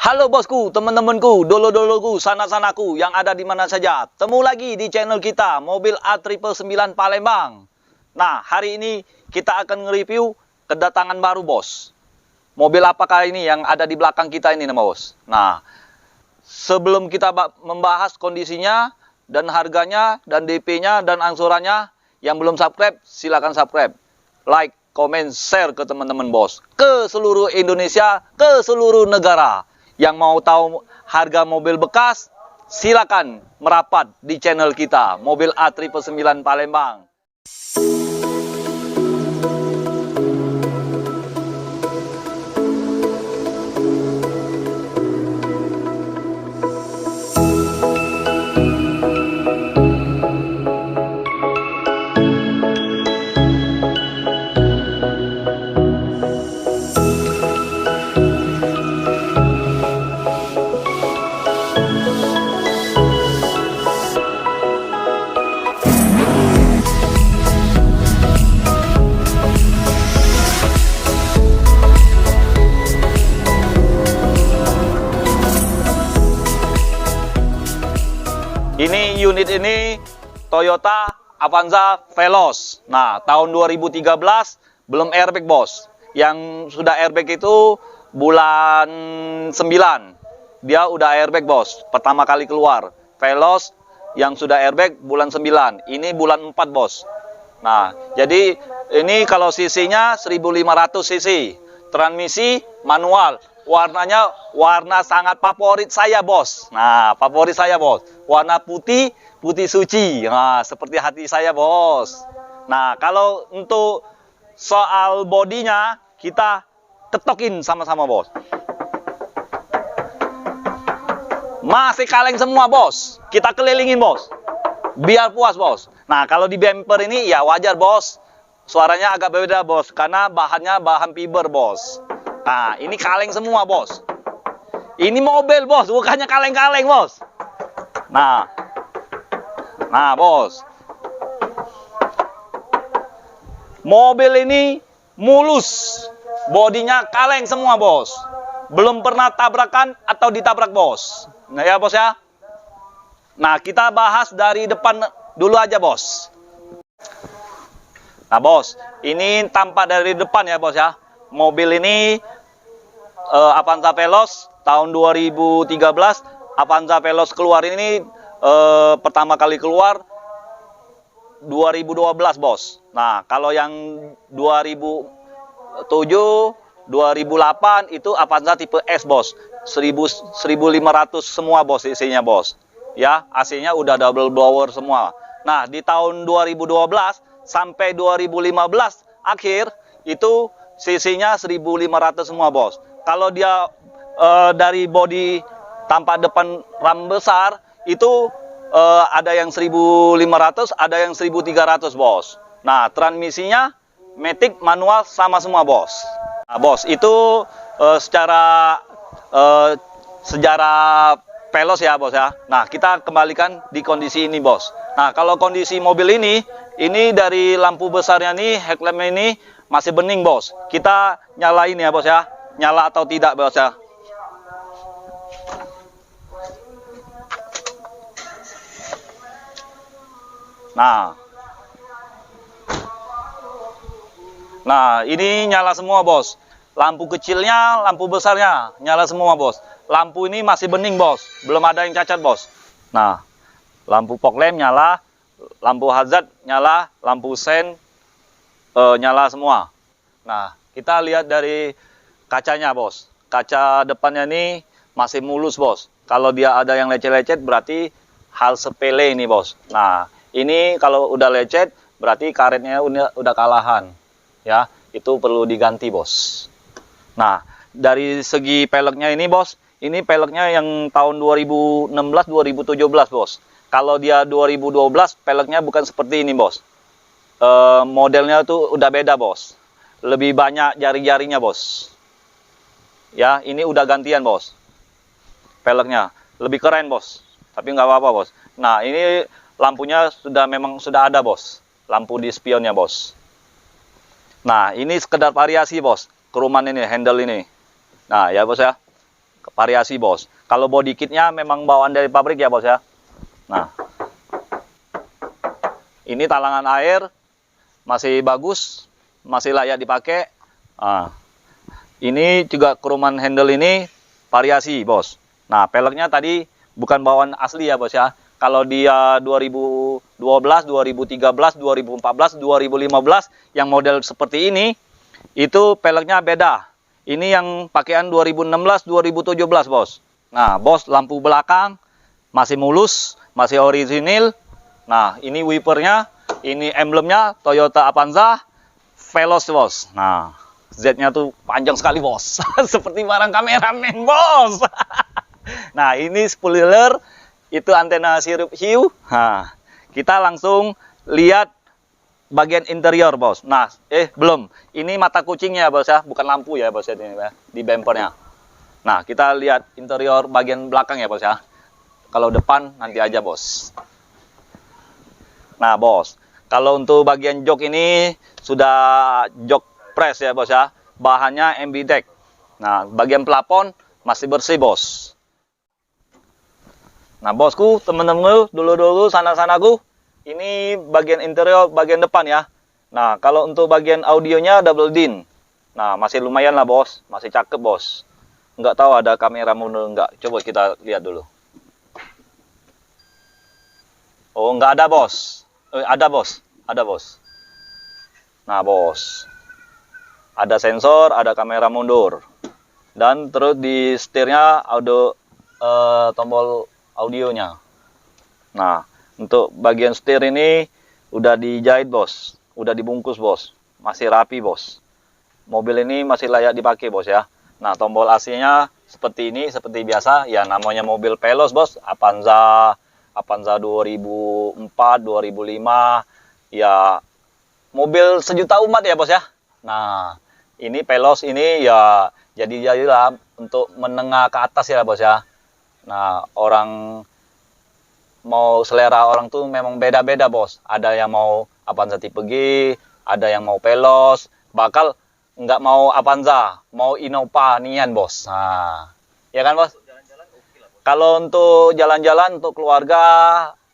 Halo bosku, teman-temanku, dolo-doloku, sanak-sanaku yang ada di mana saja. Temu lagi di channel kita, mobil A999 Palembang. Nah, hari ini kita akan nge-review kedatangan baru, bos. Mobil apakah ini yang ada di belakang kita ini, bos? Nah, sebelum kita membahas kondisinya, dan harganya, dan DP-nya, dan angsurannya, yang belum subscribe, silakan subscribe. Like, komen, share ke teman-teman, bos. Ke seluruh Indonesia, ke seluruh negara. Yang mau tahu harga mobil bekas, silakan merapat di channel kita, mobil A999 Palembang. Ini unit ini Toyota Avanza Veloz. Nah, tahun 2013 belum airbag, bos. Yang sudah airbag itu bulan 9. Dia udah airbag, bos. Pertama kali keluar. Veloz yang sudah airbag bulan 9. Ini bulan 4, bos. Nah, jadi ini kalau cc-nya 1500 cc. Transmisi manual. Warnanya warna sangat favorit saya, bos. Nah, favorit saya, bos. Warna putih, putih suci. Nah, seperti hati saya, bos. Nah, kalau untuk soal bodinya, kita ketokin sama-sama, bos. Masih kaleng semua, bos. Kita kelilingin, bos. Biar puas, bos. Nah, kalau di bumper ini, ya wajar, bos. Suaranya agak beda, bos. Karena bahannya bahan fiber, bos. Nah, ini kaleng semua, bos. Ini mobil, bos. Bukannya kaleng-kaleng, bos. Nah, bos. Mobil ini mulus. Bodinya kaleng semua, bos. Belum pernah tabrakan atau ditabrak, bos. Nah, ya, bos, ya. Nah, kita bahas dari depan dulu aja, bos. Nah, bos. Ini tampak dari depan, ya, bos, ya. Mobil ini Avanza Veloz tahun 2013. Avanza Veloz keluar ini pertama kali keluar 2012, bos. Nah, kalau yang 2007, 2008 itu Avanza tipe S, bos. 1500 semua, bos, isinya, bos. Ya, AC-nya udah double blower semua. Nah, di tahun 2012 sampai 2015 akhir itu cc-nya 1500 semua, bos. Kalau dia dari bodi tampak depan ram besar itu ada yang 1500, ada yang 1300, bos. Nah, transmisinya matic manual sama semua, bos. Nah, bos, itu secara sejarah Veloz, ya, bos, ya. Nah, kita kembalikan di kondisi ini, bos. Nah, kalau kondisi mobil ini dari lampu besarnya nih, headlamp ini masih bening, bos. Kita nyalain, ya, bos, ya. Nyala atau tidak, bos, ya. Nah, ini nyala semua, bos. Lampu kecilnya, lampu besarnya nyala semua, bos. Lampu ini masih bening, bos. Belum ada yang cacat, bos. Nah, lampu fog lamp nyala, lampu hazard nyala, lampu sen nyala semua. Nah, kita lihat dari kacanya, bos. Kaca depannya ini masih mulus, bos. Kalau dia ada yang lecet-lecet berarti hal sepele ini, bos. Nah, ini kalau udah lecet berarti karetnya udah kalahan. Ya, itu perlu diganti, bos. Nah, dari segi peleknya ini, bos. Ini peleknya yang tahun 2016-2017, bos. Kalau dia 2012 peleknya bukan seperti ini, bos. Modelnya tuh udah beda, bos. Lebih banyak jari-jarinya, bos. Ya, ini udah gantian, bos. Peleknya lebih keren, bos. Tapi nggak apa-apa, bos. Nah, ini lampunya memang sudah ada, bos. Lampu di spionnya, bos. Nah, ini sekedar variasi, bos. Keruman ini, handle ini. Nah, ya, bos, ya. variasi bos. Kalau body kitnya memang bawaan dari pabrik ya bos ya. Nah, ini talangan air masih bagus, masih layak dipakai. Nah, ini juga keruman handle ini variasi bos. Nah, peleknya tadi bukan bawaan asli ya bos ya. Kalau dia 2012, 2013, 2014, 2015 yang model seperti ini, itu peleknya beda. Ini yang pakaian 2016, 2017 bos. Nah bos, lampu belakang masih mulus, masih orisinil. Nah ini wipernya, ini emblemnya Toyota Avanza Veloz bos. Nah Z-nya tuh panjang sekali bos. Seperti barang kameramen bos. Nah ini spoiler, itu antena sirup hiu. Nah kita langsung lihat bagian interior bos. Nah, belum. Ini mata kucingnya bos ya, bukan lampu ya bos ya, ini, ya di bumpernya. Nah, kita lihat interior bagian belakang ya bos ya. Kalau depan nanti aja bos. Nah bos, kalau untuk bagian jok ini sudah jok press ya bos ya. Bahannya MB-Deck. Nah, bagian plafon masih bersih bos. Nah bosku, temen-temenku, dulu-dulu sana-sanaku. Ini bagian interior, bagian depan ya. Nah, kalau untuk bagian audionya double din. Nah, masih lumayan lah bos. Masih cakep bos. Nggak tahu ada kamera mundur nggak. Coba kita lihat dulu. Oh, nggak ada bos. Ada bos. Ada bos. Nah, bos. Ada sensor, ada kamera mundur. Dan terus di setirnya ada tombol audionya. Nah, untuk bagian setir ini udah dijahit bos, udah dibungkus bos, masih rapi bos. Mobil ini masih layak dipakai bos ya. Nah tombol AC-nya seperti ini, seperti biasa. Ya namanya mobil Veloz bos, Avanza 2004, 2005. Ya mobil sejuta umat ya bos ya. Nah ini Veloz ini ya jadilah untuk menengah ke atas ya bos ya. Nah orang mau selera orang tuh memang beda-beda bos. Ada yang mau Avanza tipe G, ada yang mau Veloz, bakal nggak mau Avanza, mau Innova nian bos. Nah, ya kan bos? Kalau untuk jalan-jalan, untuk keluarga,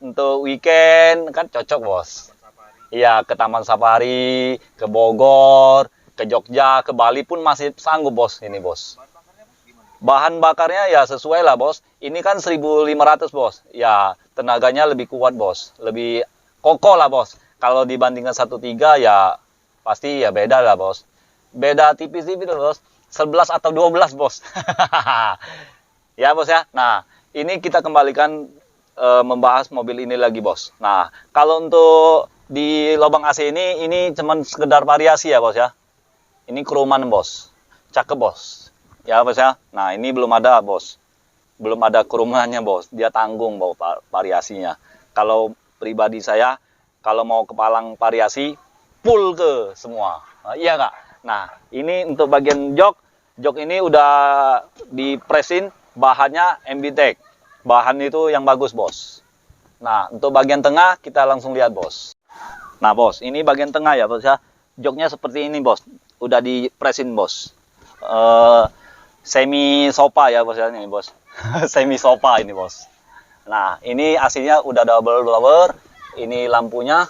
untuk weekend kan cocok bos. Iya, ke Taman Safari, ke Bogor, ke Jogja, ke Bali pun masih sanggup bos ini bos. Bahan bakarnya ya sesuai lah bos. Ini kan 1500 bos. Ya tenaganya lebih kuat bos. Lebih kokoh lah bos. Kalau dibandingkan 13 ya pasti ya beda lah bos. Beda tipis-tipis bos. 11 atau 12 bos. Ya bos ya. Nah ini kita kembalikan membahas mobil ini lagi bos. Nah kalau untuk di lubang AC ini cuman sekedar variasi ya bos ya. Ini keruman bos. Cakep bos. Ya bos ya. Nah ini belum ada bos. Belum ada kerumannya bos. Dia tanggung bos variasinya. Kalau pribadi saya, kalau mau kepalang variasi, full ke semua. Nah, iya nggak? Nah ini untuk bagian jok. Jok ini udah dipresin. Bahannya MB-Deck. Bahan itu yang bagus bos. Nah untuk bagian tengah kita langsung lihat bos. Nah bos, ini bagian tengah ya bos ya. Joknya seperti ini bos. Udah dipresin bos. Semi sofa ya bos ya ini bos. Semi sofa ini bos. Nah ini aslinya udah double blower. Ini lampunya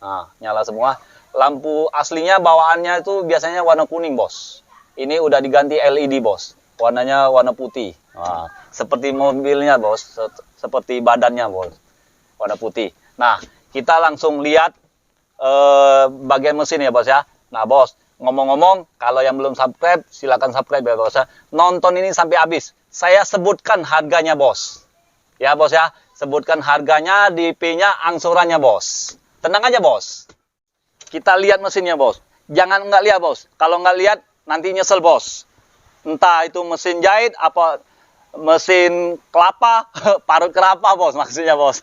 nah nyala semua. Lampu aslinya bawaannya itu biasanya warna kuning bos. Ini udah diganti LED bos. Warnanya warna putih. Nah, seperti mobilnya bos. Seperti badannya bos. Warna putih. Nah kita langsung lihat bagian mesin ya bos ya. Nah bos, ngomong-ngomong, kalau yang belum subscribe, silakan subscribe ya bos ya. Nonton ini sampai habis. Saya sebutkan harganya bos. Ya bos ya, sebutkan harganya, DP-nya, angsurannya bos. Tenang aja bos. Kita lihat mesinnya bos. Jangan nggak lihat bos. Kalau nggak lihat, nanti nyesel bos. Entah itu mesin jahit, apa mesin kelapa, parut kelapa bos maksudnya bos.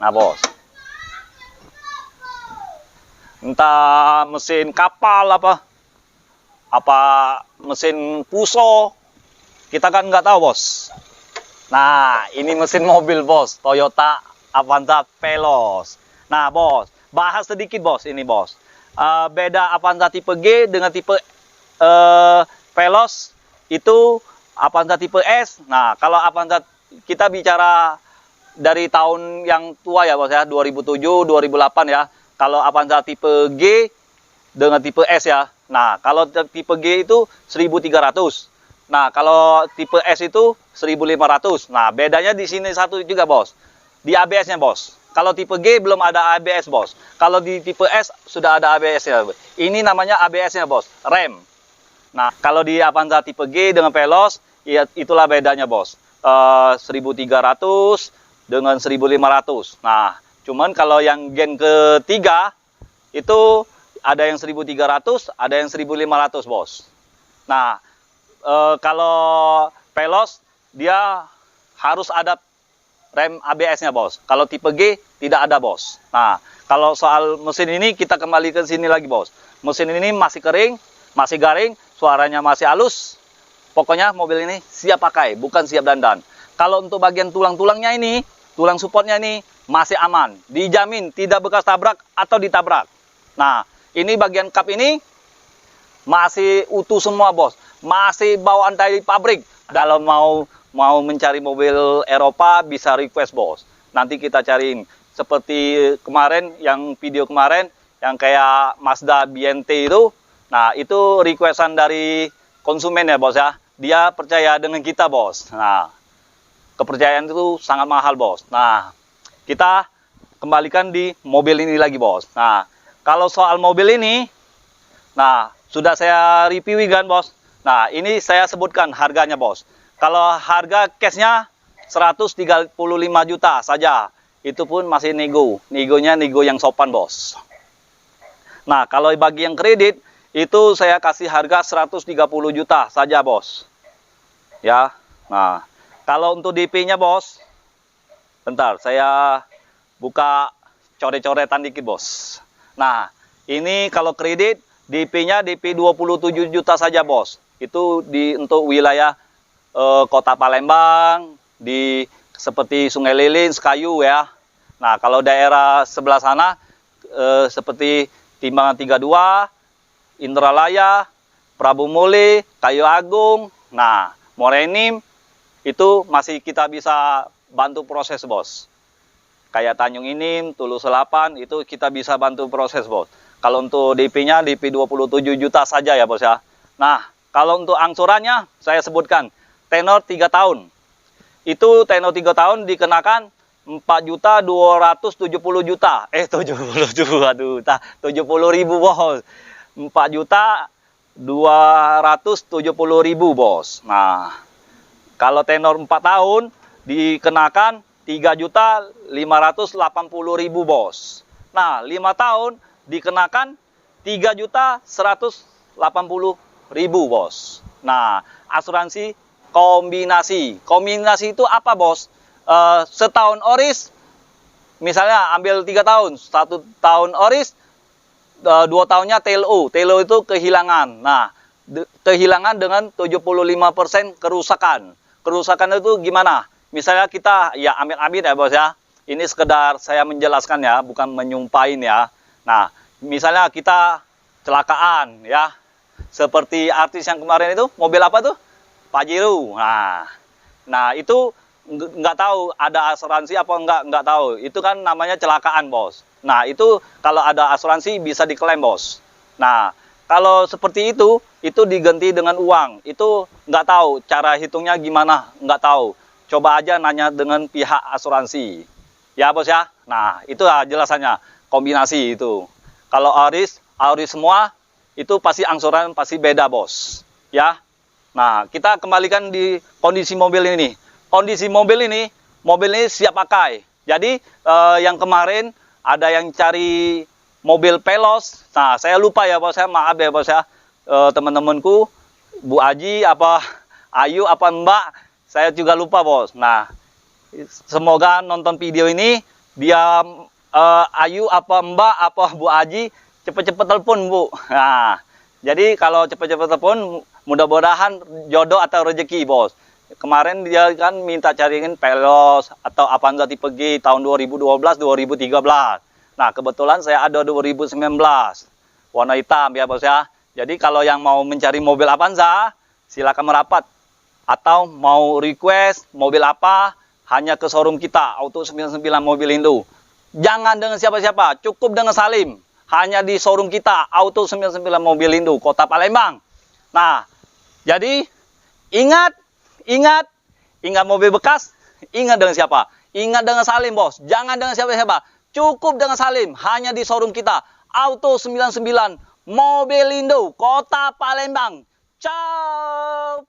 Nah bos. Entah mesin kapal apa mesin puso, kita kan nggak tahu bos. Nah ini mesin mobil bos, Toyota Avanza Veloz. Nah bos, bahas sedikit bos ini bos. Beda Avanza tipe G dengan tipe Veloz itu Avanza tipe S. Nah, kalau Avanza kita bicara dari tahun yang tua ya bos ya, 2007, 2008 ya. Kalau Avanza tipe G dengan tipe S ya. Nah, kalau tipe G itu 1300. Nah, kalau tipe S itu 1500. Nah, bedanya di sini satu juga bos. Di ABS-nya bos. Kalau tipe G belum ada ABS bos. Kalau di tipe S sudah ada ABS-nya. Ini namanya ABS-nya bos, rem. Nah, kalau di Avanza tipe G dengan Veloz, ya itulah bedanya bos. 1300 dengan 1500. Nah, cuman kalau yang gen ketiga itu ada yang 1300, ada yang 1500 bos. Nah, kalau Veloz dia harus ada rem ABS-nya bos. Kalau tipe G tidak ada bos. Nah, kalau soal mesin ini kita kembali ke sini lagi bos. Mesin ini masih kering, masih garing, suaranya masih halus. Pokoknya mobil ini siap pakai, bukan siap dandan. Kalau untuk bagian tulang-tulangnya ini, tulang supportnya ini masih aman. Dijamin tidak bekas tabrak atau ditabrak. Nah, ini bagian kap ini masih utuh semua bos. Masih bawaan dari pabrik. Kalau mau mencari mobil Eropa bisa request bos. Nanti kita cariin. Seperti kemarin, yang video kemarin, yang kayak Mazda BNT itu. Nah, itu requestan dari konsumen ya bos ya. Dia percaya dengan kita bos. Nah, kepercayaan itu sangat mahal bos. Nah, kita kembalikan di mobil ini lagi bos. Nah, kalau soal mobil ini, nah sudah saya review kan bos. Nah, ini saya sebutkan harganya bos. Kalau harga cashnya 135 juta saja. Itu pun masih nego. Negonya nego yang sopan bos. Nah, kalau bagi yang kredit, itu saya kasih harga 130 juta saja bos. Ya. Nah, kalau untuk DP-nya bos, bentar saya buka coret-coretan dikit bos. Nah, ini kalau kredit DP-nya DP 27 juta saja bos. Itu untuk wilayah Kota Palembang, di seperti Sungai Lilin, Sekayu ya. Nah, kalau daerah sebelah sana seperti Timbangan 32, Indralaya, Prabu Muli, Kayu Agung, nah Morenim, itu masih kita bisa bantu proses bos. Kayak Tanjung Inim, Tulus Selapan, itu kita bisa bantu proses bos. Kalau untuk DP-nya DP 27 juta saja ya bos ya. Nah, kalau untuk angsurannya saya sebutkan tenor 3 tahun. Itu tenor 3 tahun dikenakan 4.270 juta. 70 ribu bos. 4.270.000 bos. Nah, kalau tenor 4 tahun dikenakan 3.580.000 bos. Nah, 5 tahun dikenakan 3.180.000 bos. Nah, asuransi kombinasi. Kombinasi itu apa bos? Setahun oris, misalnya ambil 3 tahun, 1 tahun oris, 2 tahunnya TLO. TLO itu kehilangan. Nah, kehilangan dengan 75% kerusakan. Kerusakan itu gimana? Misalnya kita, ya amit-amit ya bos ya. Ini sekedar saya menjelaskan ya, bukan menyumpahin ya. Nah, misalnya kita kecelakaan ya. Seperti artis yang kemarin itu, mobil apa tuh? Pajero. Nah itu nggak tahu ada asuransi apa nggak tahu. Itu kan namanya kecelakaan bos. Nah, itu kalau ada asuransi bisa diklaim bos. Nah, kalau seperti itu diganti dengan uang. Itu nggak tahu cara hitungnya gimana, nggak tahu. Coba aja nanya dengan pihak asuransi. Ya bos ya. Nah, itu jelasannya. Kombinasi itu. Kalau auris semua, itu pasti angsuran pasti beda bos. Ya. Nah, kita kembalikan di kondisi mobil ini. Kondisi mobil ini siap pakai. Jadi, yang kemarin ada yang cari mobil Veloz. Nah, saya lupa ya bos ya, maaf ya bos ya. Teman-temanku, Bu Aji, apa Ayu, apa Mbak, saya juga lupa bos. Nah, semoga nonton video ini, dia Ayu, apa Mbak, apa Bu Aji, cepet-cepet telepon Bu. Nah, jadi kalau cepet-cepet telepon, mudah-mudahan jodoh atau rezeki bos. Kemarin dia kan minta cariin Veloz atau Avanza tipe G tahun 2012-2013. Nah, kebetulan saya ada 2019. Warna hitam ya bos ya. Jadi kalau yang mau mencari mobil Avanza, silakan merapat. Atau mau request mobil apa, hanya ke showroom kita, Auto 99 Mobilindo. Jangan dengan siapa-siapa, cukup dengan Salim. Hanya di showroom kita, Auto 99 Mobilindo, Kota Palembang. Nah, jadi ingat mobil bekas, ingat dengan siapa? Ingat dengan Salim, bos. Jangan dengan siapa-siapa, cukup dengan Salim. Hanya di showroom kita, Auto 99 Mobilindo, Kota Palembang. Ciao.